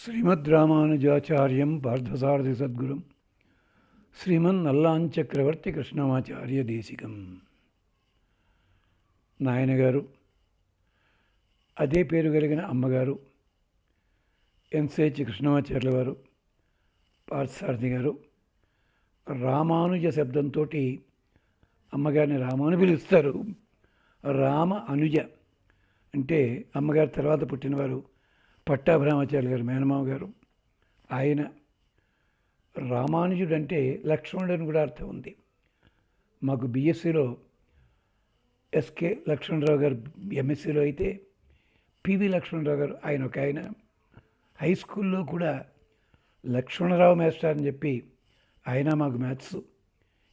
శ్రీమద్ రామానుజాచార్యం పార్థసారథి సద్గురుం శ్రీమన్నల్లాంచక్రవర్తి కృష్ణమాచార్య దేశికం. నాయనగారు, అదే పేరు కలిగిన అమ్మగారు ఎన్సిహెచ్ కృష్ణమాచార్యుల వారు, పార్థసారథి గారు రామానుజ శబ్దంతో అమ్మగారిని రామాను పిలుస్తారు. రామ అనుజ అంటే అమ్మగారి తర్వాత పుట్టినవారు పట్టాభిరామాచార్య గారు, మేనమామ గారు. ఆయన రామానుజుడు అంటే లక్ష్మణుడు అని కూడా అర్థం ఉంది. మాకు బిఎస్సిలో ఎస్కే లక్ష్మణరావు గారు, ఎంఎస్సిలో అయితే పివి లక్ష్మణరావు గారు ఆయన ఒక ఆయన. హై స్కూల్లో కూడా లక్ష్మణరావు మాస్టర్ అని చెప్పి ఆయన మాకు మ్యాథ్స్.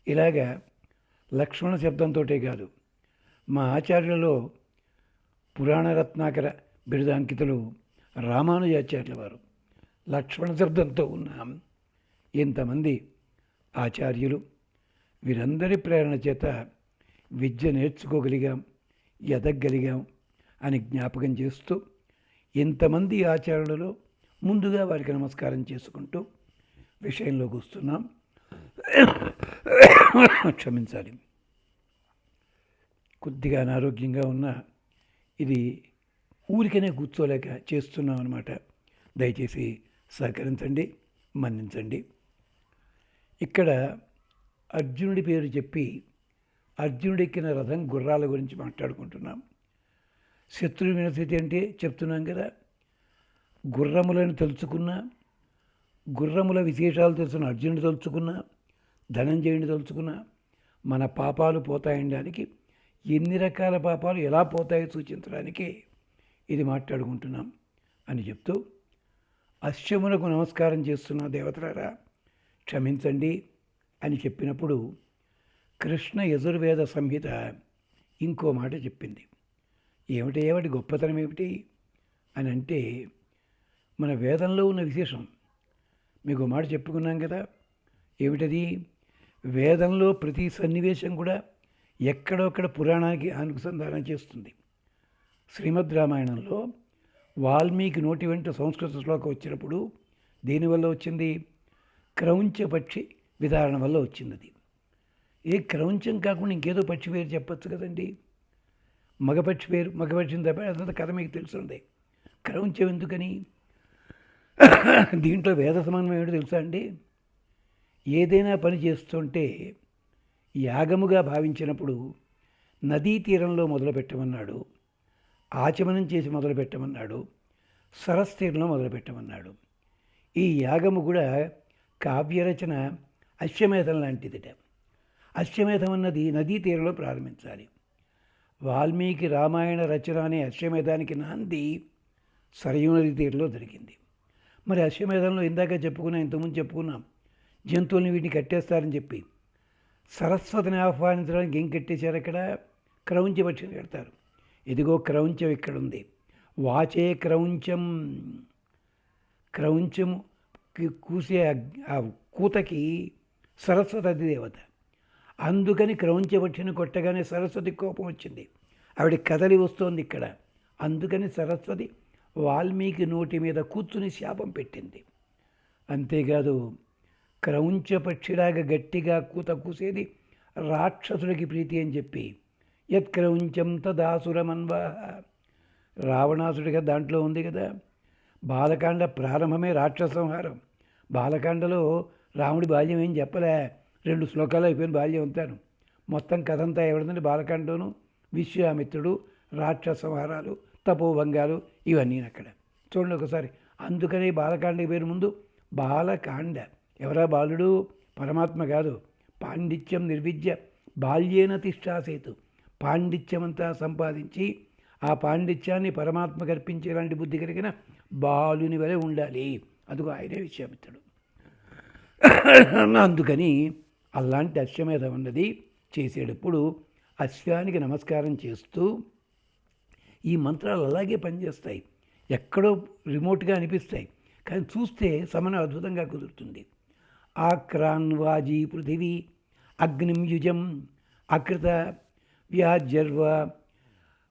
ఇలాగా లక్ష్మణ శబ్దంతో కాదు, మా ఆచార్యులలో పురాణ రత్నాకర బిరుదాంకితులు రామానుజాచార్యుల వారు. లక్ష్మణ శబ్దంతో ఉన్న ఇంతమంది ఆచార్యులు, వీరందరి ప్రేరణ చేత విద్య నేర్చుకోగలిగాం, ఎదగగలిగాం అని జ్ఞాపకం చేస్తూ ఇంతమంది ఆచార్యులలో ముందుగా వారికి నమస్కారం చేసుకుంటూ విషయంలోకి వస్తున్నాం. క్షమించాలి, కొద్దిగా అనారోగ్యంగా ఉన్న ఇది ఊరికనే కూర్చోలేక చేస్తున్నాం అన్నమాట. దయచేసి సహకరించండి, మన్నించండి. ఇక్కడ అర్జునుడి పేరు చెప్పి అర్జునుడెక్కిన రథం గుర్రాల గురించి మాట్లాడుకుంటున్నాం. శత్రువు వినస్థితి అంటే చెప్తున్నాం కదా, గుర్రములను తెలుసుకున్నా, గుర్రముల విశేషాలు తెలుసుకున్న అర్జునుడు తలుచుకున్నా, ధనంజయుడిని తలుచుకున్నా మన పాపాలు పోతాయనడానికి, ఎన్ని రకాల పాపాలు ఎలా పోతాయో సూచించడానికి ఇది మాట్లాడుకుంటున్నాం అని చెప్తూ, అశ్వములకు నమస్కారం చేస్తున్న దేవతలారా క్షమించండి అని చెప్పినప్పుడు కృష్ణ యజుర్వేద సంహిత ఇంకో మాట చెప్పింది. ఏమిటి గొప్పతనం ఏమిటి అని అంటే, మన వేదంలో ఉన్న విశేషం మీకు మాట చెప్పుకున్నాం కదా. ఏమిటది? వేదంలో ప్రతి సన్నివేశం కూడా ఎక్కడొక్కడ పురాణానికి అనుసంధానం చేస్తుంది. శ్రీమద్ రామాయణంలో వాల్మీకి నోటి వెంట సంస్కృత శ్లోకం వచ్చినప్పుడు దేనివల్ల వచ్చింది? క్రౌంచ పక్షి విధారణ వల్ల వచ్చింది. అది ఏ క్రౌంచం కాకుండా ఇంకేదో పక్షి పేరు చెప్పచ్చు కదండి. మగపక్షి పేరు, మగపక్షిని తప్ప అదంతా కథ మీకు తెలుసుంది. క్రౌంచం ఎందుకని? దీంట్లో వేద సమానం ఏమిటో తెలుసా అండి? ఏదైనా పని చేస్తుంటే యాగముగా భావించినప్పుడు నదీ తీరంలో మొదలుపెట్టమన్నాడు, ఆచమనం చేసి మొదలుపెట్టమన్నాడు, సరస్తీరంలో మొదలుపెట్టమన్నాడు. ఈ యాగము కూడా కావ్యరచన అశ్వమేధం లాంటిదిట. అశ్వమేధం అన్నది నదీ తీరంలో ప్రారంభించాలి. వాల్మీకి రామాయణ రచన అనే అశ్వమేధానికి నాంది సరయూ నదీ తీరంలో జరిగింది. మరి అశ్వమేధంలో ఇంతకుముందు చెప్పుకున్నాం, జంతువుల్ని వీటిని కట్టేస్తారని చెప్పి. సరస్వతిని ఆహ్వానించడానికి ఏం కట్టేశారు? అక్కడ క్రౌంచ పక్షిని కడతారు. ఇదిగో క్రౌంచం ఇక్కడుంది. వాచే క్రౌంచం, క్రౌంచము కూసే ఆ కూతకి సరస్వతి అధిదేవత. అందుకని క్రౌంచ పక్షిని కొట్టగానే సరస్వతి కోపం వచ్చింది, ఆవిడ కదలి వస్తోంది ఇక్కడ. అందుకని సరస్వతి వాల్మీకి నోటి మీద కూర్చుని శాపం పెట్టింది. అంతేకాదు, క్రౌంచ పక్షిలాగా గట్టిగా కూత కూసేది రాక్షసుడికి ప్రీతి అని చెప్పి యత్క్రౌంచం తదాసురమన్వా, రావణాసుడిగా దాంట్లో ఉంది కదా. బాలకాండ ప్రారంభమే రాక్షస సంహారం. బాలకాండలో రాముడి బాల్యం ఏం చెప్పలే, 2 శ్లోకాలు అయిపోయిన బాల్యం అంతాను. మొత్తం కథ అంతా ఎవరిదంటే బాలకాండలోను విశ్వామిత్రుడు, రాక్షస సంహారాలు, తపోభంగాలు ఇవన్నీ అక్కడ చూడండి ఒకసారి. అందుకని బాలకాండ పేరు ముందు బాలకాండ. ఎవరా బాలుడు? పరమాత్మ కాదు. పాండిత్యం నిర్విద్య బాల్యేన తిష్టాసేతు. పాండిత్యమంతా సంపాదించి ఆ పాండిత్యాన్ని పరమాత్మకు అర్పించేలాంటి బుద్ధి కలిగిన బాలుని వలె ఉండాలి. అదిగో ఆయనే విశ్వామిత్రుడు. అందుకని అలాంటి అశ్వమేధం అన్నది చేసేటప్పుడు అశ్వానికి నమస్కారం చేస్తూ, ఈ మంత్రాలు అలాగే పనిచేస్తాయి, ఎక్కడో రిమోట్గా అనిపిస్తాయి, కానీ చూస్తే సమన్వయం అద్భుతంగా కుదురుతుంది. ఆక్రాన్వాజీ పృథివీ అగ్నిం యుజం అకృత వ్యాజర్వ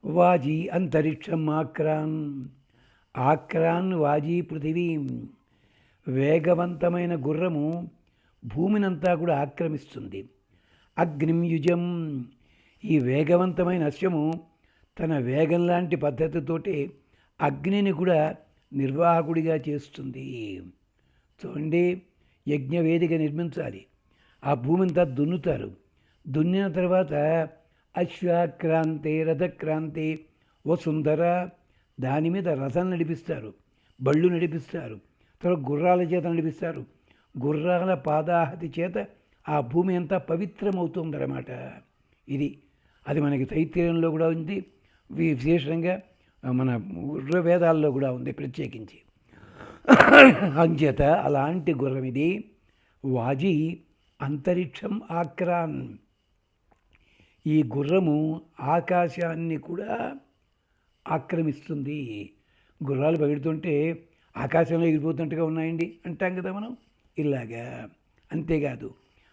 వాజీ అంతరిక్షం ఆక్రాన్ ఆక్రాన్ వాజీ పృథివీం. వేగవంతమైన గుర్రము భూమినంతా కూడా ఆక్రమిస్తుంది. అగ్నిం యుజం. ఈ వేగవంతమైన అశ్వము తన వేగం లాంటి పద్ధతితోటి అగ్నిని కూడా నిర్వాహకుడిగా చేస్తుంది. చూడండి, యజ్ఞవేదిక నిర్మించాలి, ఆ భూమింతా దున్నుతారు. దున్నిన తర్వాత అశ్వక్రాంతి రథక్రాంతి వసుంధర, దాని మీద రథం నడిపిస్తారు, బళ్ళు నడిపిస్తారు, తర్వాత గుర్రాల చేత నడిపిస్తారు. గుర్రాల పాదాహతి చేత ఆ భూమి అంతా పవిత్రమవుతుందన్నమాట. అది మనకి తైత్రీయంలో కూడా ఉంది, విశేషంగా మన వేదాల్లో కూడా ఉంది ప్రత్యేకించి. అంచేత అలాంటి గుర్రం ఇది. వాజీ అంతరిక్షం ఆక్రాన్. ఈ గుర్రము ఆకాశాన్ని కూడా ఆక్రమిస్తుంది. గుర్రాలు పగిడుతుంటే ఆకాశంలో ఎగిరిపోతున్నట్టుగా ఉన్నాయండి అంటాం కదా మనం, ఇలాగా. అంతేకాదు,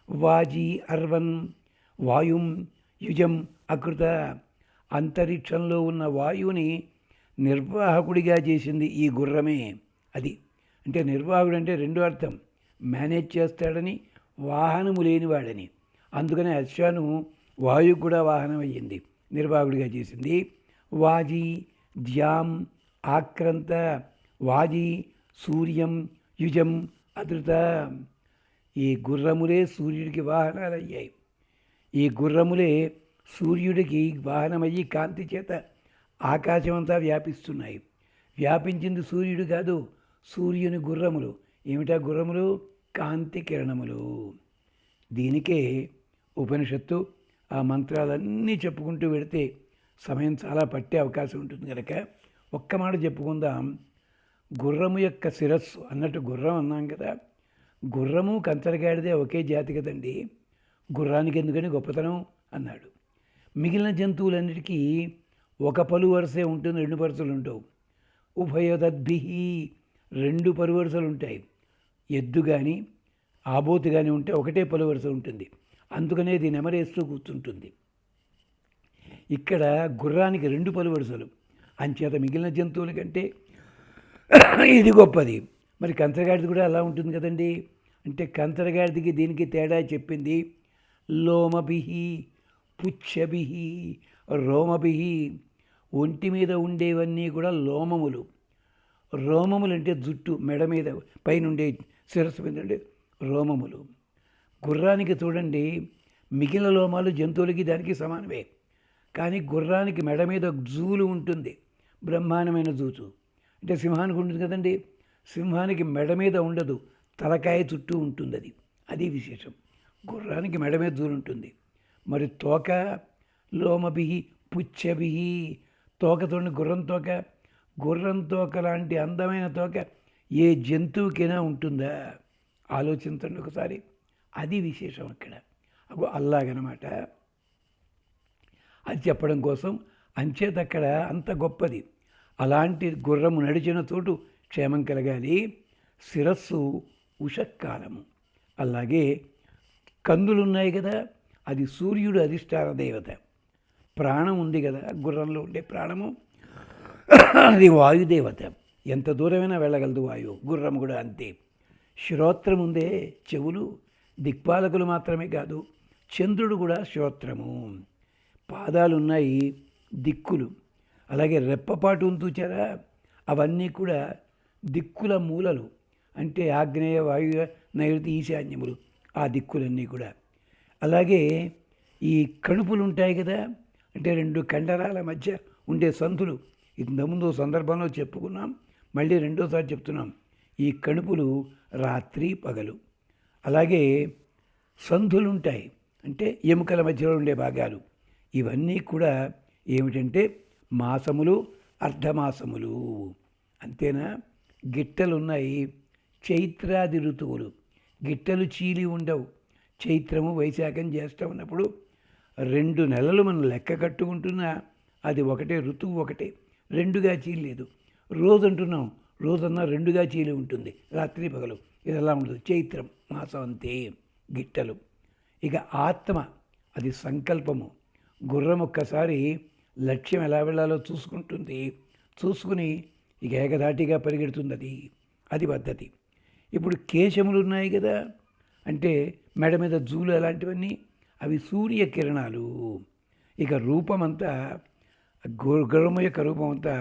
వాజీ అర్వన్ వాయుం యుజం అకృత. అంతరిక్షంలో ఉన్న వాయువుని నిర్వాహకుడిగా చేసింది ఈ గుర్రమే. అంటే నిర్వాహకుడు అంటే రెండో అర్థం, మేనేజ్ చేస్తాడని, వాహనము లేనివాడని. అందుకనే అశ్వను వాయువు కూడా వాహనం అయ్యింది, నిర్వాహకుడిగా చేసింది. వాజీ ధ్యాం ఆక్రంత. వాజీ సూర్యం యుజం అధృత. ఈ గుర్రములే సూర్యుడికి వాహనాలయ్యాయి. ఈ గుర్రములే సూర్యుడికి వాహనమయ్యి కాంతి చేత ఆకాశమంతా వ్యాపిస్తున్నాయి. వ్యాపించింది సూర్యుడు కాదు, సూర్యుని గుర్రములు. ఏమిటా గుర్రములు? కాంతి కిరణములు. దీనికే ఉపనిషత్తు ఆ మంత్రాలన్నీ చెప్పుకుంటూ వెడితే సమయం చాలా పట్టే అవకాశం ఉంటుంది కనుక ఒక్క మాట చెప్పుకుందాం. గుర్రము యొక్క శిరస్సు అన్నట్టు గుర్రం అన్నాం కదా, గుర్రము కంచరగాడిదే ఒకే జాతి కదండి. గుర్రానికి ఎందుకని గొప్పతనం అన్నాడు. మిగిలిన జంతువులన్నిటికీ ఒక పలు వరుసే ఉంటుంది, రెండు వరుసలు ఉండవు. ఉభయోదద్భిహి, రెండు పలు వరుసలు ఉంటాయి. ఎద్దు కానీ ఆబోతు కానీ ఉంటే ఒకటే పలు వరుస ఉంటుంది, అందుకనే ఇది నెమరేస్తూ కూర్చుంటుంది. ఇక్కడ గుర్రానికి రెండు పలు వరుసలు, అంచేత మిగిలిన జంతువుల కంటే ఇది గొప్పది. మరి కంచరగాడిది కూడా అలా ఉంటుంది కదండి. అంటే కంచరగాడిదికి దీనికి తేడా చెప్పింది. లోమభిహి పుచ్చభిహి రోమభిహి. ఒంటి మీద ఉండేవన్నీ కూడా లోమములు. రోమములు అంటే జుట్టు, మెడ మీద పైనుండే శిరస్సు మీద ఉండే రోమములు. గుర్రానికి చూడండి, మిగిలిన లోమాలు జంతువులకి దానికి సమానమే, కానీ గుర్రానికి మెడ మీద జూలు ఉంటుంది, బ్రహ్మాండమైన జూచు. అంటే సింహానికి ఉంటుంది కదండి, సింహానికి మెడ మీద ఉండదు, తలకాయ చుట్టూ ఉంటుంది. అది విశేషం. గుర్రానికి మెడ మీద జూలు ఉంటుంది. మరి తోక లోమభిహి పుచ్చభిహి. తోక చూడండి, గుర్రం తోక లాంటి అందమైన తోక ఏ జంతువుకైనా ఉంటుందా? ఆలోచించండి ఒకసారి. అది విశేషం అక్కడ. అల్లాగనమాట. అది చెప్పడం కోసం అంచేత అక్కడ అంత గొప్పది. అలాంటి గుర్రము నడిచిన చోటు క్షేమం కలగాలి. శిరస్సు ఉషకాలము. అలాగే కందులు ఉన్నాయి కదా, అది సూర్యుడు అధిష్టాన దేవత. ప్రాణం ఉంది కదా గుర్రంలో ఉండే ప్రాణము, అది వాయుదేవత. ఎంత దూరమైనా వెళ్ళగలదు వాయువు. గుర్రం కూడా అంతే. శ్రోత్రం ఉందే, చెవులు, దిక్పాలకులు మాత్రమే కాదు, చంద్రుడు కూడా శ్రోత్రము. పాదాలున్నాయి, దిక్కులు. అలాగే రెప్పపాటు ఉంచుచారా, అవన్నీ కూడా దిక్కుల మూలలు. అంటే ఆగ్నేయ వాయు నైరుతి ఈశాన్యములు, ఆ దిక్కులన్నీ కూడా. అలాగే ఈ కణుపులు ఉంటాయి కదా, అంటే రెండు కండరాల మధ్య ఉండే సందులు. ఇంతకుముందు సందర్భంలో చెప్పుకున్నాం, మళ్ళీ రెండోసారి చెప్తున్నాం. ఈ కణుపులు రాత్రి పగలు. అలాగే సంధులు ఉంటాయి, అంటే ఎముకల మధ్యలో ఉండే భాగాలు. ఇవన్నీ కూడా ఏమిటంటే మాసములు, అర్ధమాసములు. అంతేనా? గిట్టలు ఉన్నాయి, చైత్రాది ఋతువులు. గిట్టలు చీలి ఉండవు. చైత్రము, వైశాఖం, జ్యేష్ఠం ఉన్నప్పుడు 2 నెలలు మనం లెక్క కట్టుకుంటున్నా అది ఒకటే ఋతువు, ఒకటే, రెండుగా చీలేదు. రోజు అంటున్నాం, రోజన్నా రెండుగా చీలి ఉంటుంది, రాత్రి పగలు. ఇది ఎలా ఉంటుంది? చైత్రం మాసం అంతే. గిట్టలు. ఇక ఆత్మ, అది సంకల్పము. గుర్రం ఒక్కసారి లక్ష్యం ఎలా వెళ్ళాలో చూసుకుంటుంది. చూసుకుని ఇక ఏకధాటిగా పరిగెడుతుంది అది. అది పద్ధతి. ఇప్పుడు కేశములు ఉన్నాయి కదా, అంటే మెడ మీద జూలు అలాంటివన్నీ, అవి సూర్యకిరణాలు. ఇక రూపమంతా గుర్రము యొక్క రూపం అంతా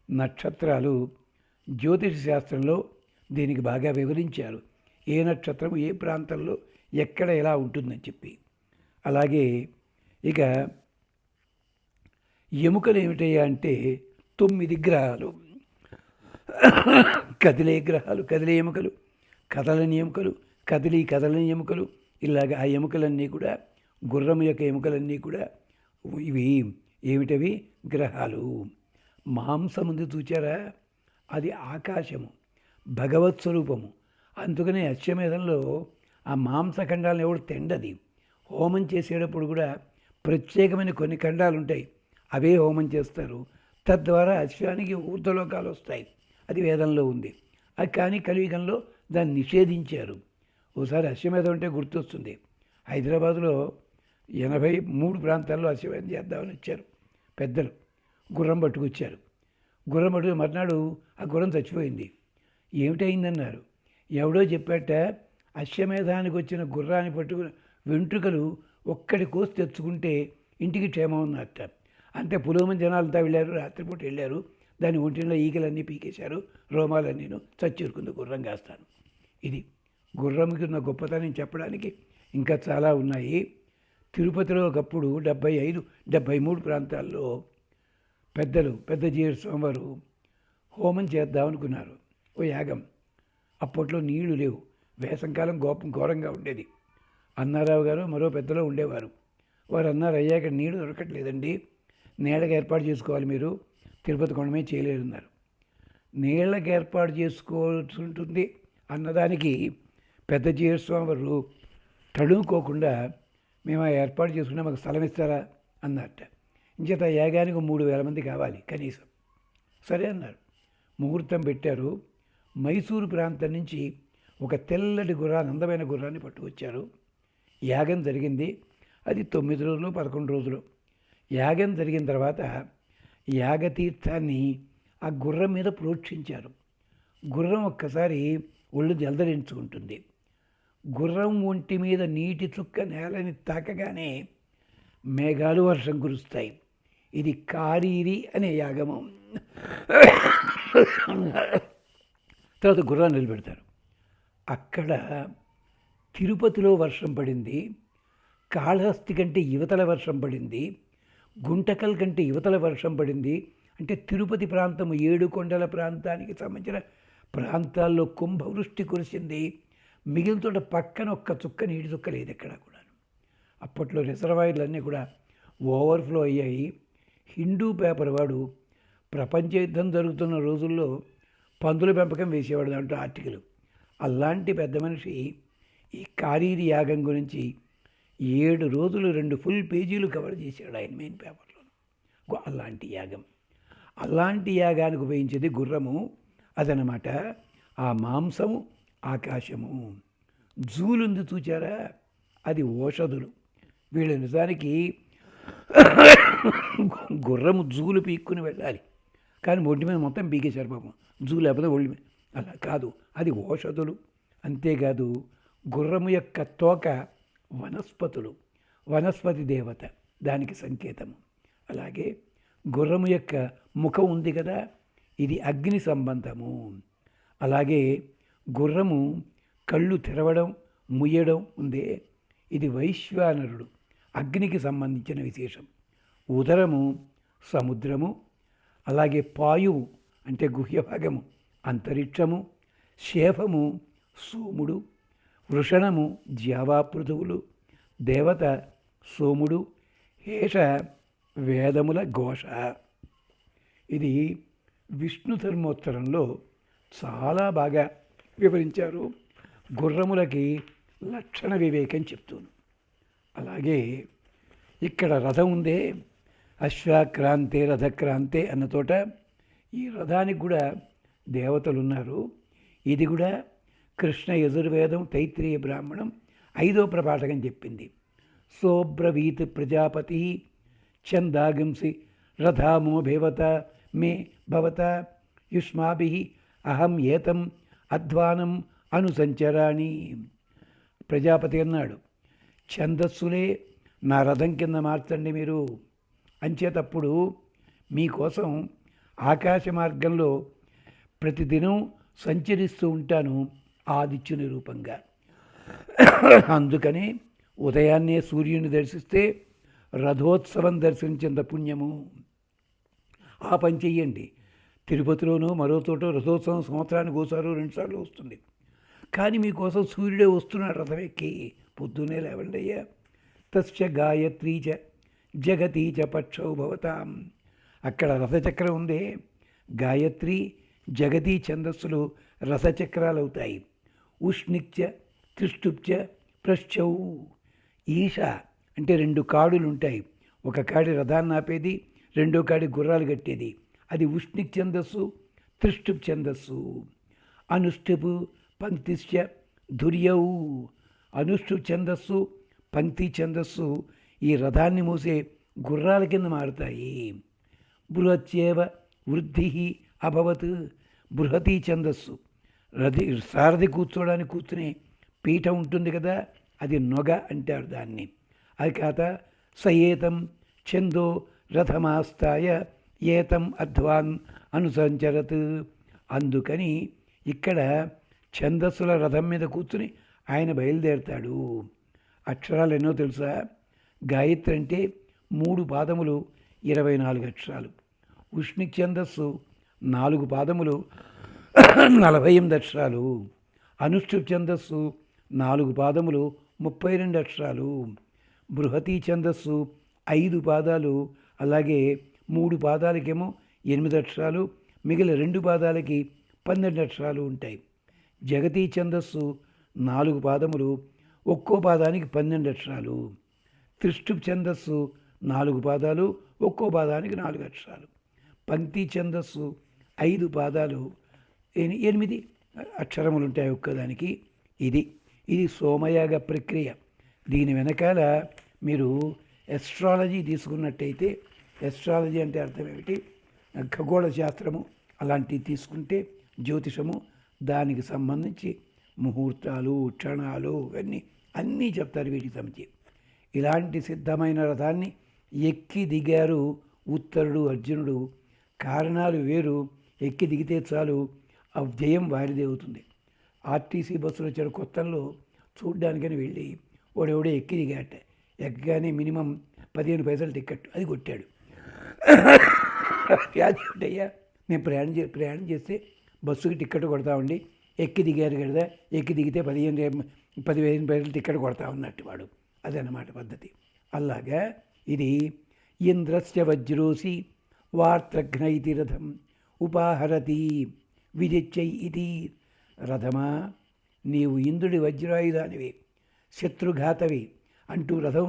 నక్షత్రాలు. జ్యోతిష శాస్త్రంలో దీనికి బాగా వివరించారు, ఏ నక్షత్రం ఏ ప్రాంతంలో ఎక్కడ ఎలా ఉంటుందని చెప్పి. అలాగే ఇక ఎముకలు ఏమిటయ్యా అంటే 9 గ్రహాలు, కదిలే గ్రహాలు, కదిలే ఎముకలు, కదలని ఎముకలు, కదలని ఎముకలు. ఇలాగ ఆ ఎముకలన్నీ కూడా, గుర్రం యొక్క ఎముకలన్నీ కూడా ఇవి ఏమిటవి? గ్రహాలు. మాంసముందు చూచారా, అది ఆకాశము, భగవత్ స్వరూపము. అందుకనే అశ్వమేధంలో ఆ మాంసఖండాలను ఎవడు తిండది. హోమం చేసేటప్పుడు కూడా ప్రత్యేకమైన కొన్ని ఖండాలు ఉంటాయి, అవే హోమం చేస్తారు. తద్వారా అశ్వానికి ఊర్ధ్వలోకాలు వస్తాయి. అది వేదంలో ఉంది. అది కానీ కలియుగంలో దాన్ని నిషేధించారు. ఓసారి అశ్వమేధం అంటే గుర్తొస్తుంది, హైదరాబాదులో 83 ప్రాంతాల్లో అశ్వమేధం చేద్దామని వచ్చారు పెద్దలు. గుర్రం పట్టుకొచ్చారు. గుర్రం పట్టుకు మర్నాడు ఆ గుర్రం చచ్చిపోయింది. ఏమిటైందన్నారు. ఎవడో చెప్పాట, అశ్వమేధానికి వచ్చిన గుర్రాన్ని పట్టుకుని వెంట్రుకలు ఒక్కడి కోసి తెచ్చుకుంటే ఇంటికి క్షేమం ఉన్నట్ట. అంతే పులోమని జనాలంతా వెళ్ళారు, రాత్రిపూట వెళ్ళారు, దాని ఒంటిలో ఈగలన్నీ పీకేశారు, రోమాలన్నీను, చచ్చిరుకుంది గుర్రం కాస్తాను. ఇది గుర్రంకి ఉన్న గొప్పతనం చెప్పడానికి ఇంకా చాలా ఉన్నాయి. తిరుపతిలో ఒకప్పుడు 75-73 ప్రాంతాల్లో పెద్ద జీర స్వామివారు హోమం చేద్దామనుకున్నారు. ఓ యాగం. అప్పట్లో నీళ్లు లేవు, వేసంకాలం ఘోరంగా ఉండేది. అన్నారావు గారు మరో పెద్దలో ఉండేవారు. వారు అన్నారు, అయ్యా ఇక్కడ నీళ్లు దొరకట్లేదండి, నీళ్ళకి ఏర్పాటు చేసుకోవాలి, మీరు తిరుపతి కొండమే చేయలేరున్నారు. నీళ్ళకి ఏర్పాటు చేసుకోవాల్సి ఉంటుంది అన్నదానికి పెద్ద జీరస్వామి వారు తడుముకోకుండా, మేము ఆ ఏర్పాటు చేసుకుంటే మాకు స్థలం ఇస్తారా అన్నట్ట. ఇంచేత యాగానికి 3,000 మంది కావాలి కనీసం. సరే అన్నారు. ముహూర్తం పెట్టారు. మైసూరు ప్రాంతం నుంచి ఒక తెల్లటి గుర్రాన్ని, అందమైన గుర్రాన్ని పట్టుకొచ్చారు. యాగం జరిగింది. అది 9 రోజులు 11 రోజులు. యాగం జరిగిన తర్వాత యాగతీర్థాన్ని ఆ గుర్రం మీద ప్రోక్షించారు. గుర్రం ఒక్కసారి ఒళ్ళు జలదరించుకుంటుంది. గుర్రం ఒంటి మీద నీటి చుక్క నేలని తాకగానే మేఘాలు వర్షం కురుస్తాయి. ఇది కారీరి అనే యాగము. తర్వాత గుర్రాన్ని నిలబెడతారు. అక్కడ తిరుపతిలో వర్షం పడింది, కాళహస్తి కంటే యువతల వర్షం పడింది, గుంటకల్ కంటే యువతల వర్షం పడింది. అంటే తిరుపతి ప్రాంతం 7 కొండల ప్రాంతానికి సంబంధించిన ప్రాంతాల్లో కుంభవృష్టి కురిసింది. మిగిలిన చోట పక్కన ఒక్క చుక్క నీటి చుక్క లేదు ఎక్కడ కూడా. అప్పట్లో రిజర్వాయర్లన్నీ కూడా ఓవర్ఫ్లో అయ్యాయి. హిందూ పేపర్ వాడు ప్రపంచ యుద్ధం జరుగుతున్న రోజుల్లో పందుల పెంపకం వేసేవాడు దాంట్లో ఆర్టికల్. అలాంటి పెద్ద మనిషి ఈ కారీరి యాగం గురించి 7 రోజులు 2 ఫుల్ పేజీలు కవర్ చేశాడు ఆయన మెయిన్ పేపర్లో. అలాంటి యాగానికి ఉపయోగించేది గుర్రము. అదనమాట ఆ మాంసము, ఆకాశము. జూలుంది చూచారా, అది ఓషధులు. వీళ్ళు నిజానికి గుర్రము జూలు పీక్కుని వెళ్ళాలి, కానీ ఒంటి మీద మొత్తం పీకేశారు పాపం. జూ లేకపోతే ఒళ్ళు మీద. అలా కాదు, అది ఓషధులు. అంతేకాదు గుర్రము యొక్క తోక వనస్పతులు, వనస్పతి దేవత దానికి సంకేతము. అలాగే గుర్రము యొక్క ముఖం ఉంది కదా, ఇది అగ్ని సంబంధము. అలాగే గుర్రము కళ్ళు తెరవడం ముయ్యడం ఉందే, ఇది వైశ్వానరుడు, అగ్నికి సంబంధించిన విశేషం. ఉదరము సముద్రము, అలాగే పాయువు అంటే గుహ్యభాగము అంతరిక్షము, శేఫము సోముడు, వృషణము జ్యావాపృథువులు, దేవత సోముడు, హేష వేదముల ఘోష. ఇది విష్ణు ధర్మోత్తరంలో చాలా బాగా వివరించారు. గుర్రములకి లక్షణ వివేకం చెప్తాను. అలాగే ఇక్కడ రథం ఉందే, అశ్వక్రాంతే రథక్రాంతే అన్న తోట ఈ రథానికి కూడా దేవతలు ఉన్నారు. ఇది కూడా కృష్ణ యజుర్వేదం తైత్రీయ బ్రాహ్మణం 5వ ప్రపాఠకం చెప్పింది. సోబ్రవీత్ ప్రజాపతి ఛందాగంసి రథామో భేవత మే భవత యుష్మాభి అహం ఏతం అధ్వానం అనుసంచరాణి. ప్రజాపతి అన్నాడు, ఛందస్సులే నా రథం కింద మార్చండి మీరు. అంచేతప్పుడు మీకోసం ఆకాశ మార్గంలో ప్రతిదినం సంచరిస్తూ ఉంటాను ఆదిత్యుని రూపంగా. అందుకని ఉదయాన్నే సూర్యుని దర్శిస్తే రథోత్సవం దర్శించేంత పుణ్యము. ఆ పని చెయ్యండి. తిరుపతిలోనూ మరో చోట రథోత్సవం సంవత్సరానికి ఒకసారి 2 సార్లు వస్తుంది. కానీ మీకోసం సూర్యుడే వస్తున్నాడు రథం ఎక్కి. పొద్దున్నే లేవండి అయ్యా. తస్య గాయత్రీ చ జగతీ చ పక్షౌ భవతాం. అక్కడ రథచక్రం ఉందే, గాయత్రి జగతీ ఛందస్సులు రథచక్రాలు అవుతాయి. ఉష్ణిక్చ త్రిష్టుప్చ ప్రశ్చౌ. ఈశ అంటే 2 కాడులు ఉంటాయి. ఒక కాడి రథాన్ని ఆపేది, రెండో కాడి గుర్రాలు కట్టేది. అది ఉష్ణిక్ ఛందస్సు, త్రిష్టుప్ ఛందస్సు. అనుష్ఠుపు పంక్తిశ్చ ధుర్యౌ. అనుష్ఠుప్ ఛందస్సు, పంక్తి ఛందస్సు ఈ రథాన్ని మూసే గుర్రాల కింద మారుతాయి. బృహత్యేవ వృద్ధి అభవత్. బృహతి ఛందస్సు సారథి కూర్చోడానికి కూర్చునే పీఠం ఉంటుంది కదా, అది నొగ అంటారు దాన్ని. అది కాక సయేతం ఛందో రథమాస్తాయ ఏతం అధ్వాన్ అనుసంచరత్. అందుకని ఇక్కడ ఛందస్సుల రథం మీద కూర్చుని ఆయన బయలుదేరుతాడు. అక్షరాలు ఎన్నో తెలుసా? గాయత్రి అంటే 3 పాదములు 24 అక్షరాలు. ఉష్ణిక్ ఛందస్సు 4 పాదములు 48 అక్షరాలు. అనుష్ఠుప్ ఛందస్సు 4 పాదములు 32 అక్షరాలు. బృహతి ఛందస్సు 5 పాదాలు, అలాగే 3 పాదాలకేమో 8 అక్షరాలు, మిగిలిన 2 పాదాలకి 12 అక్షరాలు ఉంటాయి. జగతీ ఛందస్సు 4 పాదములు, ఒక్కో పాదానికి 12 అక్షరాలు. త్రిష్టుప్ ఛందస్సు 4 పాదాలు, ఒక్కో పాదానికి 4 అక్షరాలు. పంక్తి ఛందస్సు 5 పాదాలు, 8 అక్షరములు ఉంటాయి ఒక్కదానికి. ఇది సోమయాగ ప్రక్రియ. దీని వెనకాల మీరు ఎస్ట్రాలజీ తీసుకున్నట్టయితే, ఎస్ట్రాలజీ అంటే అర్థం ఏమిటి? ఖగోళ శాస్త్రము అలాంటివి తీసుకుంటే, జ్యోతిషము, దానికి సంబంధించి ముహూర్తాలు, క్షణాలు అన్నీ చెప్తారు వీటికి సంబంధించి. ఇలాంటి సిద్ధమైన రథాన్ని ఎక్కి దిగారు ఉత్తరుడు, అర్జునుడు. కారణాలు వేరు. ఎక్కి దిగితే చాలు ఆ జయం వారిదే అవుతుంది. ఆర్టీసీ బస్సులు వచ్చాడు కొత్తల్లో చూడ్డానికని వెళ్ళి వాడెవడో ఎక్కి దిగాట. ఎక్కగానే మినిమం 15 పైసలు టికెట్, అది కొట్టాడు. అదేమిటయ్యా, నేను ప్రయాణం చేస్తే బస్సుకి టికెట్ కొడతామండి, ఎక్కి దిగారు కదా, ఎక్కి దిగితే 15 పైసలు టికెట్ కొడతా ఉన్నట్టు వాడు. అదన్నమాట పద్ధతి. అలాగా ఇది ఇంద్రస్య వజ్రోసి వార్త్రఘ్న ఇది రథం ఉపాహరతి విజిచ్చై ఇది. రథమా, నీవు ఇంద్రుడి వజ్రాయుధానివి, శత్రుఘాతవి అంటూ రథం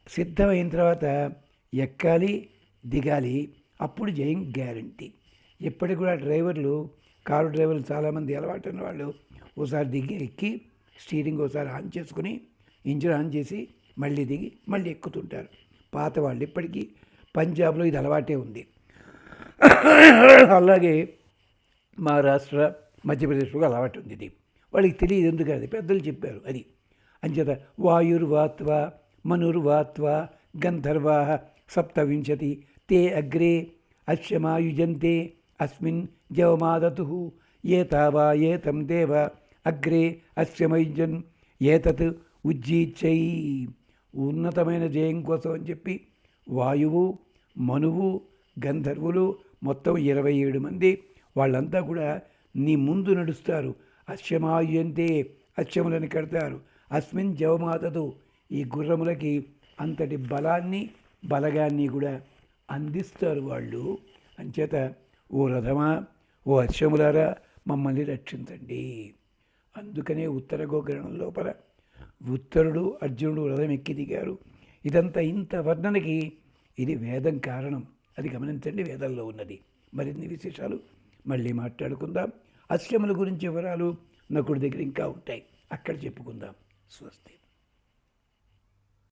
సిద్ధమైన తర్వాత ఎక్కాలి, దిగాలి, అప్పుడు జయం గ్యారంటీ. ఇప్పటికి కూడా డ్రైవర్లు, కారు డ్రైవర్లు చాలామంది అలవాటు ఉన్న వాళ్ళు ఓసారి ఎక్కి స్టీరింగ్ ఓసారి ఆన్ చేసుకుని ఇంజిన్ ఆన్ చేసి మళ్ళీ దిగి మళ్ళీ ఎక్కుతుంటారు. పాత వాళ్ళు ఇప్పటికీ పంజాబ్లో ఇది అలవాటే ఉంది. అలాగే మహారాష్ట్ర, మధ్యప్రదేశ్లో అలవాటు ఉంది. ఇది వాళ్ళకి తెలియదు ఎందుకని పెద్దలు చెప్పారు. అది అంచేత వాయుర్వాత్వా మనుర్వాత్వా గంధర్వా 27 తే అగ్రే అశ్యమాయుజంతే అస్మిన్ జవమాదతు ఏతావా ఏతం దేవ అగ్రే అశ్యమయుజన్ ఏతత్ ఉజ్జీచ్చై. ఉన్నతమైన జయం కోసం అని చెప్పి వాయువు, మనువు, గంధర్వులు మొత్తం 27 మంది వాళ్ళంతా కూడా నీ ముందు నడుస్తారు. అశ్యమాయుయంతే, అశ్యములను కడతారు. అస్మిన్ జవమాతదు, ఈ గుర్రములకి అంతటి బలగాన్ని కూడా అందిస్తారు వాళ్ళు. అంచేత ఓ రథమా, ఓ అశ్వములారా మమ్మల్ని రక్షించండి. అందుకనే ఉత్తర గోకర్ణం లోపల ఉత్తరుడు, అర్జునుడు రథం ఎక్కి దిగారు. ఇదంతా ఇంత వర్ణనకి ఇది వేదం కారణం. అది గమనించండి, వేదంలో ఉన్నది. మరిన్ని విశేషాలు మళ్ళీ మాట్లాడుకుందాం. అశ్వముల గురించి వివరాలు నకుడి దగ్గర ఇంకా ఉంటాయి, అక్కడ చెప్పుకుందాం. స్వస్తి.